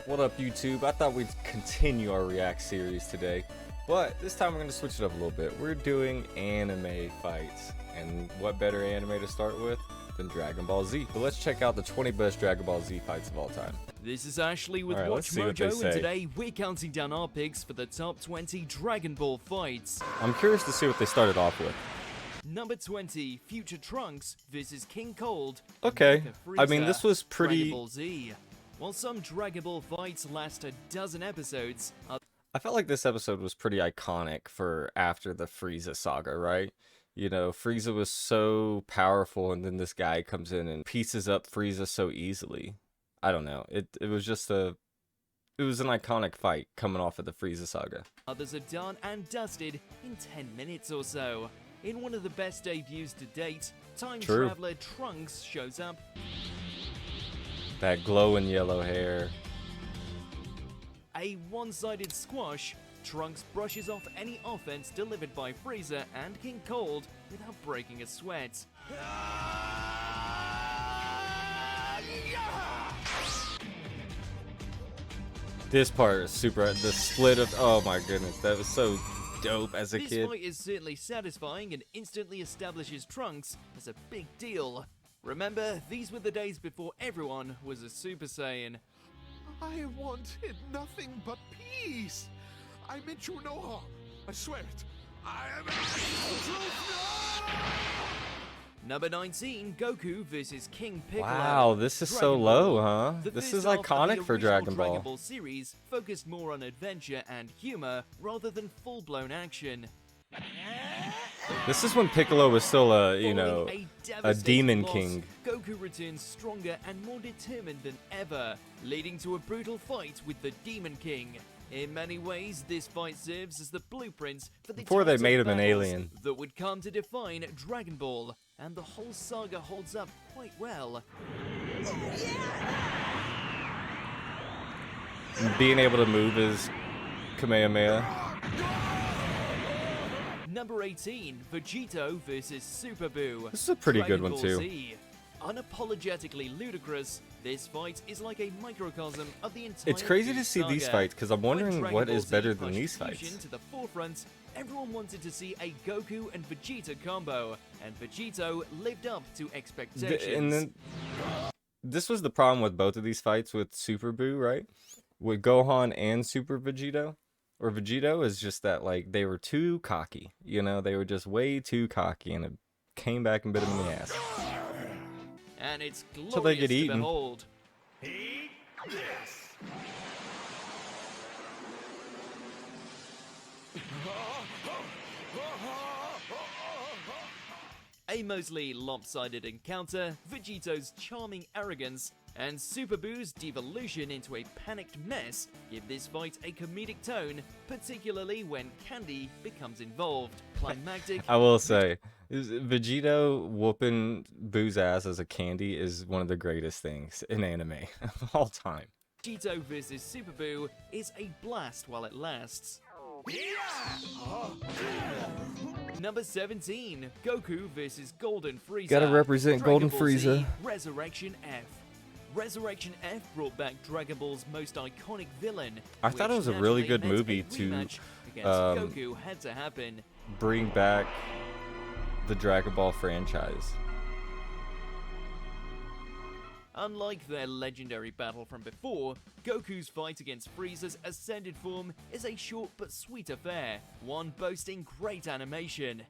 What up, YouTube? I thought we'd continue our React series today, but this time we're going to switch it up a little bit. We're doing anime fights, and what better anime to start with than Dragon Ball Z? So let's check out the 20 best Dragon Ball Z fights of all time. This is Ashley with let's see what they WatchMojo, say. and today we're counting down our picks for the top 20 Dragon Ball fights. I'm curious to see what they started off with. Number 20, Future Trunks vs King Cold. Okay, MECHA I mean, FRIEZA, this was pretty... Dragon Ball Z. While some Dragon Ball fights last a dozen episodes, I felt like this episode was pretty iconic for after the FRIEZA saga, right? You know, FRIEZA was so powerful, and then this guy comes in and pieces up FRIEZA so easily. I don't know. It was just it was an iconic fight coming off of the FRIEZA saga. others are done and dusted in 10 minutes or so. In one of the best debuts to date, Time True. Traveler Trunks shows up. That glowing yellow hair. A one-sided squash, Trunks brushes off any offense delivered by Frieza and King Cold without breaking a sweat. This part is super. The split of. Oh my goodness, that was so dope as a This kid. fight is certainly satisfying and instantly establishes Trunks as a big deal. Remember, these were the days before everyone was a Super Saiyan. I wanted nothing but peace. I meant you no harm. I swear it. I am Number 19, Goku vs King Piccolo. Wow, this is so Dragon low, Ball. huh? The This first is half of iconic the for original Dragon Ball. Dragon Ball series focused more on adventure and humor rather than full-blown action. This is when Piccolo was still a, you Following know, a a devastating demon loss, king. Goku returns stronger and more determined than ever, leading to a brutal fight with the Demon King. In many ways, this fight serves as the blueprint for the Before they types of made him an battles alien. that would come to define Dragon Ball, and the whole saga holds up quite well. Being able to move his Kamehameha. Number 18, Vegito vs Super Boo. This is a pretty Dragon good one, Ball too. Z. Unapologetically ludicrous, this fight is like a microcosm of the entire It's crazy Boo to see these saga. fights, because I'm When wondering Dragon what Ball is Z better than pushed these fusion fights. to the forefront, everyone wanted to see a Goku and Vegeta combo, and Vegito lived up to expectations. And then this was the problem with both of these fights with Super Boo, right? With Gohan and Super Vegito. Or Vegito is just that, like, they were too cocky. You know, they were just way too cocky, and it came back and bit them in the ass. And it's glorious Till they get to eaten. behold. Eat this. A mostly lopsided encounter, Vegito's charming arrogance, and Super Boo's devolution into a panicked mess give this fight a comedic tone, particularly when Candy becomes involved. Climactic. I will say, Vegito whooping Boo's ass as a candy is one of the greatest things in anime of all time. Vegito vs Super Boo is a blast while it lasts. Number 17, Goku vs Golden Frieza. Gotta represent Dragon Golden Ball Z, Frieza. Resurrection F. Resurrection F brought back Dragon Ball's most iconic villain. I thought it was a which really naturally good meant movie a to, rematch against Goku had to happen. Bring back the Dragon Ball franchise. Unlike their legendary battle from before, Goku's fight against Frieza's ascended form is a short but sweet affair, one boasting great animation.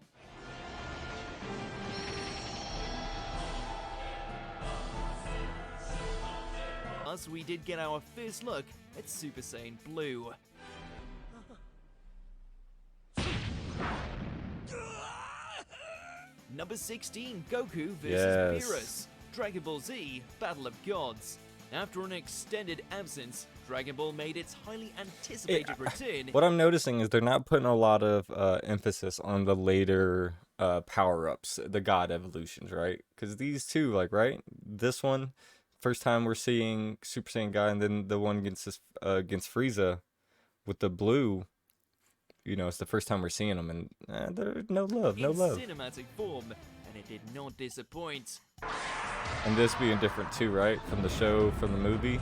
Plus, we did get our first look at Super Saiyan Blue. Number 16, Goku vs. Yes. BEERUS. Dragon Ball Z, Battle of Gods. After an extended absence, Dragon Ball made its highly anticipated return. What I'm noticing is they're not putting a lot of emphasis on the later power-ups, the God evolutions, right? Because these two, like, right? This one, first time we're seeing Super Saiyan guy, and then the one against Frieza with the blue. You know, it's the first time we're seeing them, and there's no love, no in love. cinematic form, and it did not disappoint. And this being different too, right? From the show, from the movie.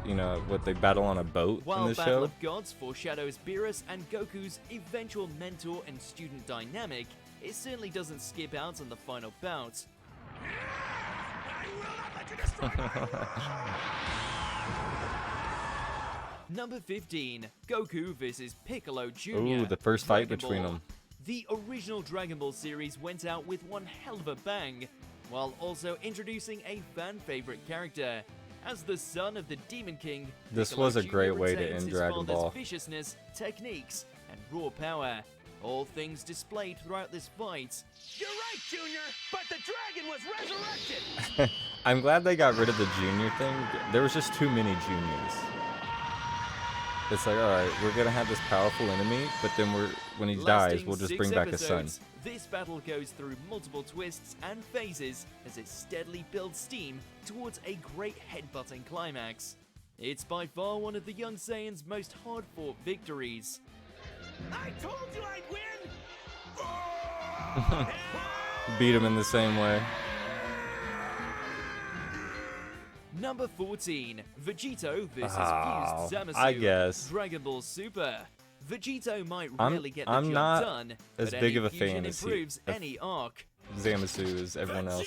You know, what they battle on a boat in While this Battle show. of Gods foreshadows BEERUS and Goku's eventual mentor and student dynamic, it certainly doesn't skip out on the final bout. Number 15, Goku vs. Piccolo Jr. Ooh, the first fight Dragon between Ball. them. The original Dragon Ball series went out with one hell of a bang, while also introducing a fan-favorite character. As the son of the Demon King, This Piccolo was a Jr. great way to retains end his Dragon father's Ball. viciousness, techniques, and raw power. All things displayed throughout this fight. You're right, Junior, but the dragon was resurrected! I'm glad they got rid of the junior thing. There was just too many juniors. It's like, alright, we're gonna have this powerful enemy, but then when he dies, Lasting we'll just 6 bring back his son. episodes, this battle goes through multiple twists and phases as it steadily builds steam towards a great headbutting climax. It's by far one of the young Saiyan's most hard-fought victories. I told you I'd win! Beat him in the same way. Number 14, Vegito vs. Oh, Fused Zamasu. I guess. Dragon Ball Super. Vegito might I'm- really get the I'm job not done, as but big any of a fusion fan as he- improves of- any arc. Zamasu is everyone else.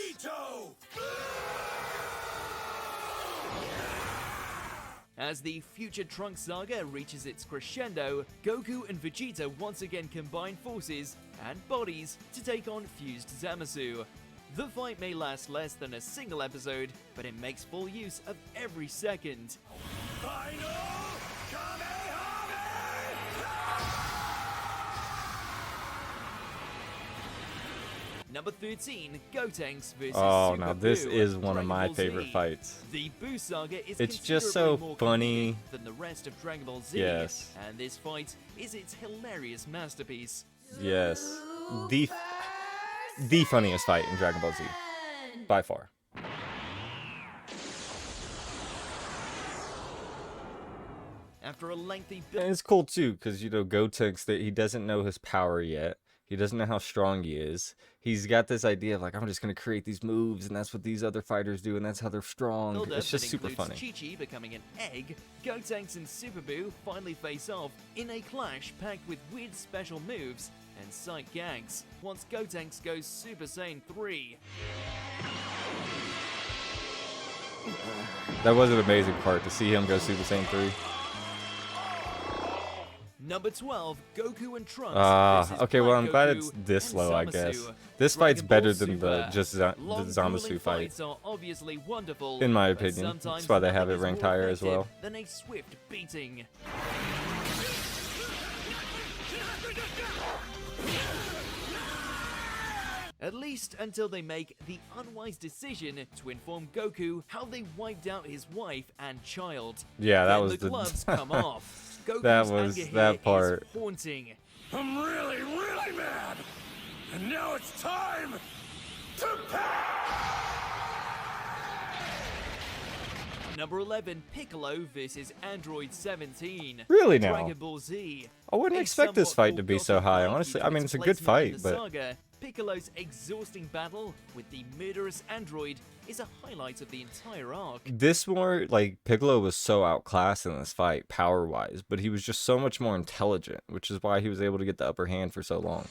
As the future Trunks saga reaches its crescendo, Goku and Vegeta once again combine forces and bodies to take on Fused Zamasu. The fight may last less than a single episode, but it makes full use of every second. Number 13, Gotenks vs. Oh, Super now this Buu, is one of Dragon my Ball favorite Z. fights. The Buu saga is It's just considerably so more funny. comedic than the rest of Dragon Ball Z, Yes. and this fight is its hilarious masterpiece. Yes. The funniest fight in Dragon Ball Z. By far. After a lengthy And build, it's cool too, because you know, Gotenks, that he doesn't know his power yet. He doesn't know how strong he is. He's got this idea of like, I'm just gonna create these moves, and that's what these other fighters do, and that's how they're strong. It's just super funny. Chi-Chi becoming an egg, Gotenks and Super Buu finally face off in a clash packed with weird special moves and sight gags. Once Gotenks goes Super Saiyan 3. That was an amazing part to see him go Super Saiyan 3. Number 12, Goku and Trunks. versus Okay, well, I'm Black glad Goku it's this and low, I Zamasu. guess. This Dragon fight's Ball better than the Super. just the Long, Zamasu grueling fight. fights are obviously wonderful, In my but opinion. sometimes That's why they have nothing it is ranked more higher as well. effective than a swift beating. At least until they make the unwise decision to inform Goku how they wiped out his wife and child. Yeah, that Then was the the- gloves come off. Goku's That was anger that here is part. haunting. I'm really, really mad! And now it's time to pay! Number 11, Piccolo vs. Android 17. Really now? Dragon Ball Z. I wouldn't A expect this somewhat fight to be so forgotten high, arc honestly. due I to mean, its it's a good placement in fight, the but saga, Piccolo's exhausting battle with the murderous android is a highlight of the entire arc. this more like Piccolo was so outclassed in this fight, power-wise, but he was just so much more intelligent, which is why he was able to get the upper hand for so long.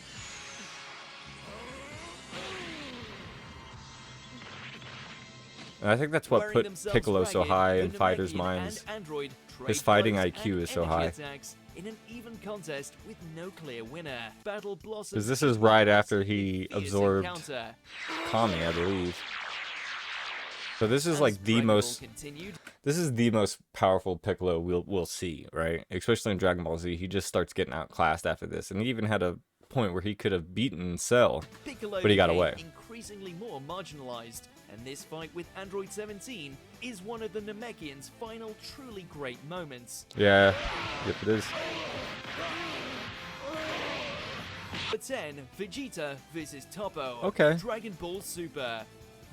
And I think that's what Wearing put themselves Piccolo so ragged, high the in fighters' Namekian minds. and Android His trade fighting blows IQ and is so energy high. attacks in an even contest with no clear winner. Battle blossoms. Because this is right after he fierce absorbed encounter. Kami, I believe. So this is As like the Dragon Ball most. continued, This is the most powerful Piccolo we'll see, right? Especially in Dragon Ball Z, he just starts getting outclassed after this, and he even had a point where he could have beaten Cell. Piccolo But he got became away. increasingly more marginalized, and this fight with Android 17 is one of the Namekian's final truly great moments. Yeah, yep, it is. Number 10, Vegeta vs. Toppo. Okay. Dragon Ball Super.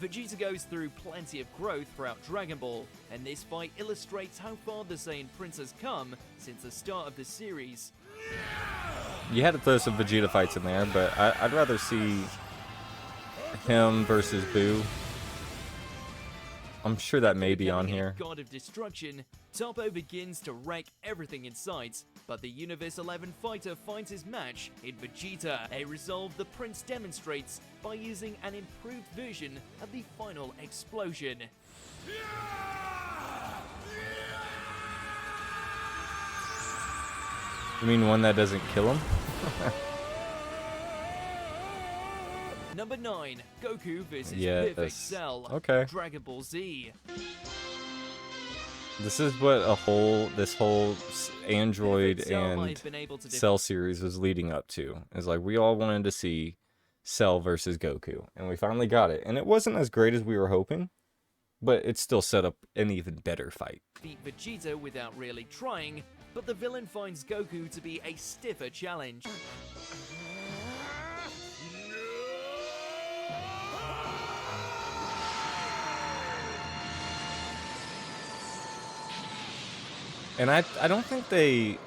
Vegeta goes through plenty of growth throughout Dragon Ball, and this fight illustrates how far the Saiyan Prince has come since the start of the series. You had to throw some Vegeta fights in there, but I'd rather see him versus Boo. I'm sure that may be on Becoming a here. God of destruction, Toppo begins to wreck everything in sight, but the Universe 11 fighter finds his match in Vegeta, a resolve the Prince demonstrates by using an improved version of the final explosion. You mean one that doesn't kill him? Number 9, Goku vs. Yes. Perfect Cell. Okay. Dragon Ball Z. This is what this whole Android Perfect Cell and I've been able to Cell series was leading up to. It's like we all wanted to see Cell versus Goku, and we finally got it. And it wasn't as great as we were hoping, but it still set up an even better fight. Beat Vegeta without really trying, but the villain finds Goku to be a stiffer challenge. And I don't think they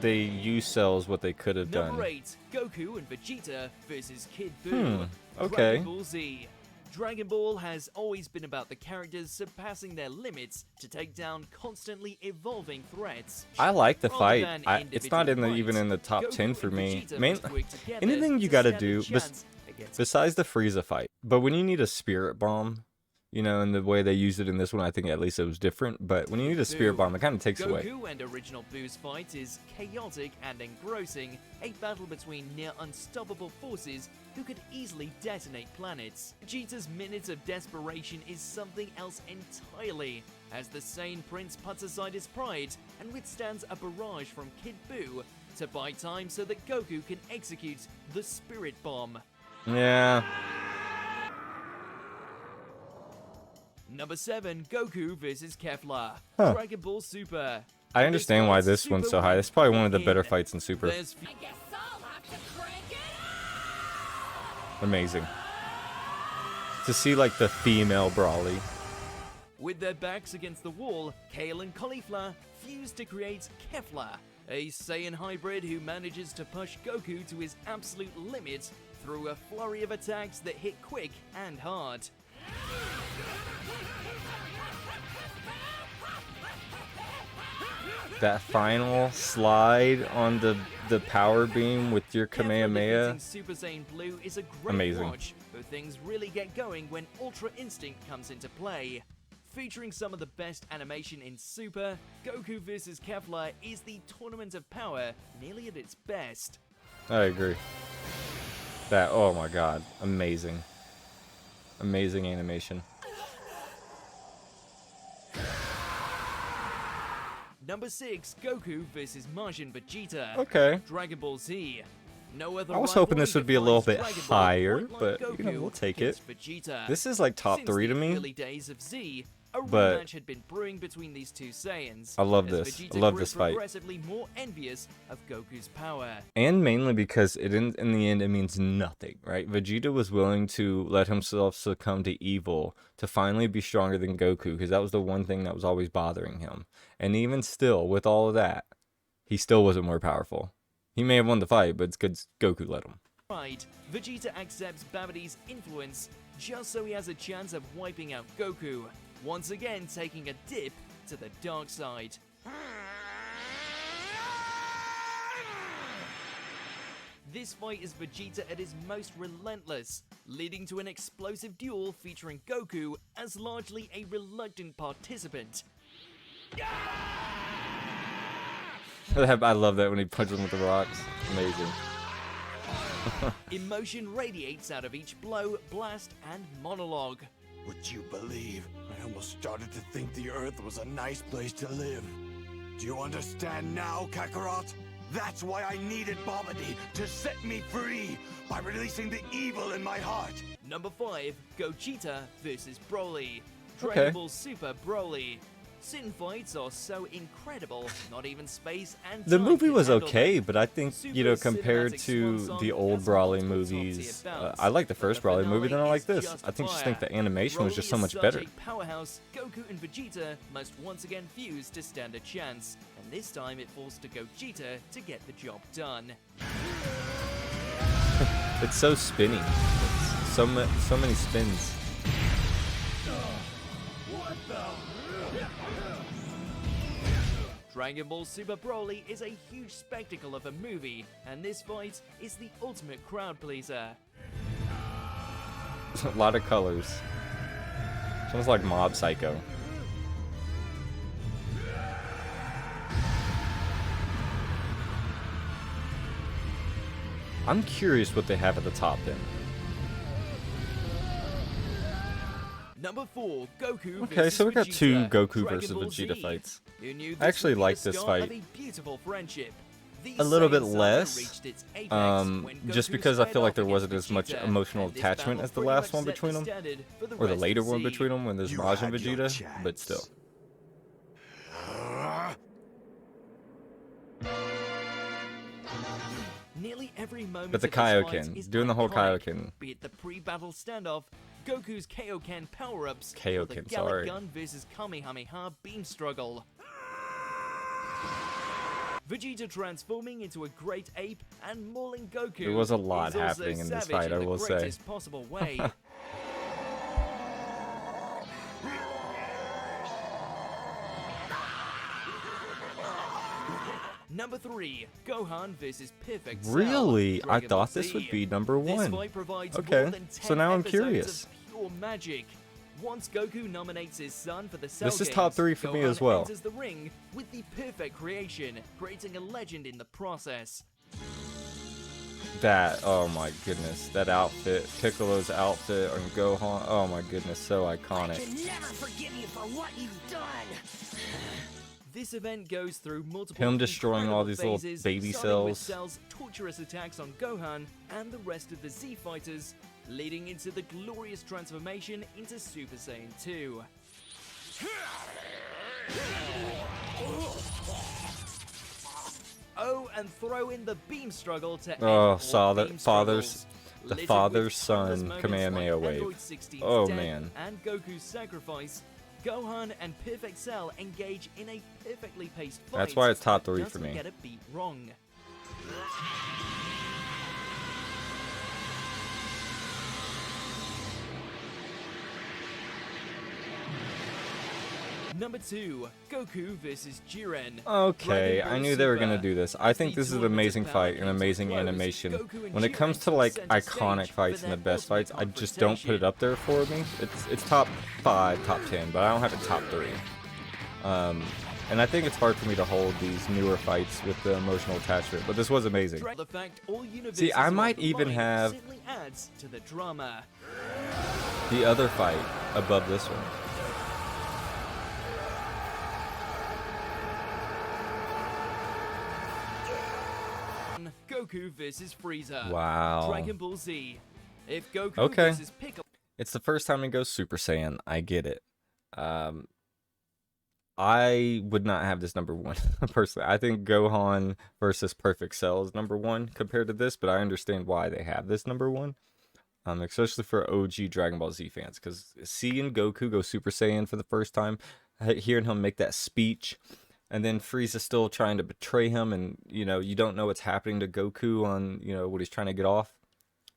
use Cells what they could have done. Number 8, Goku and Vegeta versus Kid Buu. Okay. Dragon Ball Z. Dragon Ball has always been about the characters surpassing their limits to take down constantly evolving threats. I like the Rather fight. than It's not in the, individual even in the fights, top Goku 10 for and me. Vegeta Main, must work together anything you to gotta stand a do chance against besides the Frieza fight. But when you need a Spirit Bomb, you know, and the way they used it in this one, I think at least it was different. But when you need a Spirit Bomb, it kind of takes away. Goku and original Buu's fight is chaotic and engrossing, a battle between near unstoppable forces who could easily detonate planets. Vegeta's minute of desperation is something else entirely, as the sane prince puts aside his pride and withstands a barrage from Kid Buu to buy time so that Goku can execute the Spirit Bomb. Yeah. Number 7, Goku vs. Kefla. Huh. Dragon Ball Super. I understand why this one's so high. It's probably one of the better fights in Super. There's I guess I'll have to crank it up! Amazing. To see like the female Brawly. With their backs against the wall, Kale and Caulifla fuse to create Kefla, a Saiyan hybrid who manages to push Goku to his absolute limit through a flurry of attacks that hit quick and hard. That final slide on the power beam with your Kefla Kamehameha. defeating Super Saiyan Blue is a great Amazing. watch, but things really get going when Ultra Instinct comes into play. Featuring some of the best animation in Super, Goku vs. Kefla is the tournament of power nearly at its best. I agree. That, oh my god, amazing. Amazing animation. Number 6, Goku vs. Majin Vegeta. Okay. Dragon Ball Z. No other I was hoping this would be a little bit defines Dragon Ball higher, quite but like you know, Goku we'll take it. against Vegeta. This is like top Since 3 to the me. early days of Z, a but rematch had been brewing between these two Saiyans. I love as this. Vegeta I love grew this fight. progressively more envious of Goku's power. And mainly because it in the end it means nothing, right? Vegeta was willing to let himself succumb to evil to finally be stronger than Goku, because that was the one thing that was always bothering him. And even still, with all of that, he still wasn't more powerful. He may have won the fight, but it's because Goku let him. Right, Vegeta accepts Babidi's influence just so he has a chance of wiping out Goku, once again taking a dip to the dark side. This fight is Vegeta at his most relentless, leading to an explosive duel featuring Goku as largely a reluctant participant. I love that when he punches him with the rocks. Amazing. Emotion radiates out of each blow, blast, and monologue. Would you believe? I almost started to think the Earth was a nice place to live. Do you understand now, Kakarot? That's why I needed Babidi to set me free by releasing the evil in my heart. Number 5, Gogeta vs. Broly. Dragon Okay. Ball Super Broly. Sin fights are so incredible, not even space and The time movie can was handle okay, them. but I think, you know, compared to the old Brawly movies, I like the first Brawly movie, then I like this. I just think the animation was just so much better. Broly is such a powerhouse, Goku and Vegeta must once again fuse to stand a chance, and this time it falls to Gogeta to get the job done. It's so spinny. So many spins. Dragon Ball Super Broly is a huge spectacle of a movie, and this fight is the ultimate crowd pleaser. A lot of colors. Sounds like Mob Psycho. I'm curious what they have at the top then. Number 4, Goku Okay, versus so we got two Vegeta, Goku Dragon versus Ball Vegeta Z. fights. Who knew I actually would be like the this start fight of a beautiful friendship? These a little bit Saiyan saga less, reached its apex when just Goku because I squared feel like off there against wasn't as much Vegeta, emotional and this attachment battle as the pretty last much one set between the them, standard for the or the rest later of one Z. between them when there's You Majin had your Vegeta, but chance. still. Nearly every moment But the of this fight Kaioken, is doing the whole iconic, Kaioken. be it the pre-battle standoff, Goku's Kaioken power-ups, or the Kaioken, Gallic sorry. Gun versus Kamehameha beam struggle. Vegeta transforming into a great ape and mauling Goku. There was a lot is also happening in this savage fight, I the will say. greatest possible way. Number 3, Gohan versus Perfect Cell. Really? I Dragon Ball thought this Z. would be number This 1. fight provides Okay, more than 10 so now I'm episodes curious. of pure magic. Once Goku nominates his son for the Cell This is Games, top 3 for me Gohan as well. enters the ring with the perfect creation, creating a legend in the process. That, oh my goodness, that outfit, Piccolo's outfit on Gohan, oh my goodness, so iconic. Never forgive you for what you've done. This event goes through multiple Him destroying all incredible these little phases, baby starting with cells. Cell's torturous attacks on Gohan and the rest of the Z fighters, leading into the glorious transformation into Super Saiyan 2. Oh, and throw in the beam struggle to end Oh, all saw beam that father's, struggles. the Littered father's with countless son moments Kamehameha like wave. Android 16's Oh, death man. and Goku's sacrifice, Gohan and Perfect Cell engage in a perfectly paced fight. That's why it's top that 3 for doesn't me. Get a beat wrong. Number 2, Goku versus Jiren. Okay, Dragon I Ball knew they were Super. gonna do this. I As think the this is an tournament amazing of power fight, an came to a amazing close, animation. Goku and When it Jiren comes to took like center iconic stage fights for and the their best fights, I ultimate just don't put it confrontation. up there for me. It's top 5, top 10, but I don't have it top 3. And I think it's hard for me to hold these newer fights with the emotional attachment, but this was amazing. The fact all universes See, I are might on the even line have simply adds to the drama. the other fight above this one. Goku versus Frieza. Wow. Dragon Ball Z. If Goku Okay. versus Piccolo. It's the first time he goes Super Saiyan. I get it. I would not have this number 1 personally. I think Gohan versus Perfect Cell is number 1 compared to this, but I understand why they have this number 1. Especially for OG Dragon Ball Z fans, because seeing Goku go Super Saiyan for the first time, hearing him make that speech, and then Frieza still trying to betray him, and you don't know what's happening to Goku on what he's trying to get off.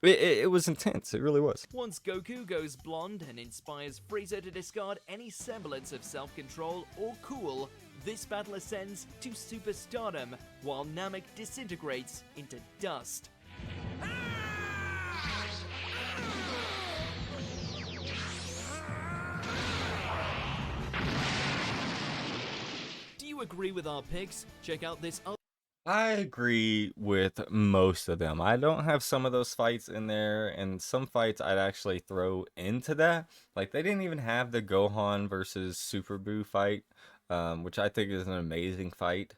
It was intense. It really was. Once Goku goes blonde and inspires Frieza to discard any semblance of self-control or cool, this battle ascends to superstardom, while Namek disintegrates into dust. Do you agree with our picks? Check out this other I agree with most of them. I don't have some of those fights in there, and some fights I'd actually throw into that. Like, they didn't even have the Gohan versus Super Buu fight, which I think is an amazing fight.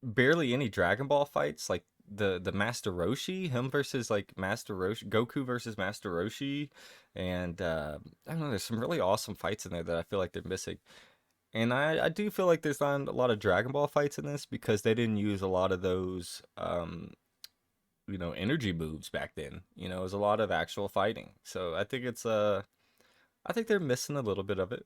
Barely any Dragon Ball fights, like the Master Roshi, him versus like Master Roshi, Goku versus Master Roshi, and I don't know, there's some really awesome fights in there that I feel like they're missing. And I do feel like there's not a lot of Dragon Ball fights in this because they didn't use a lot of those, energy moves back then. It was a lot of actual fighting. So I think I think they're missing a little bit of it.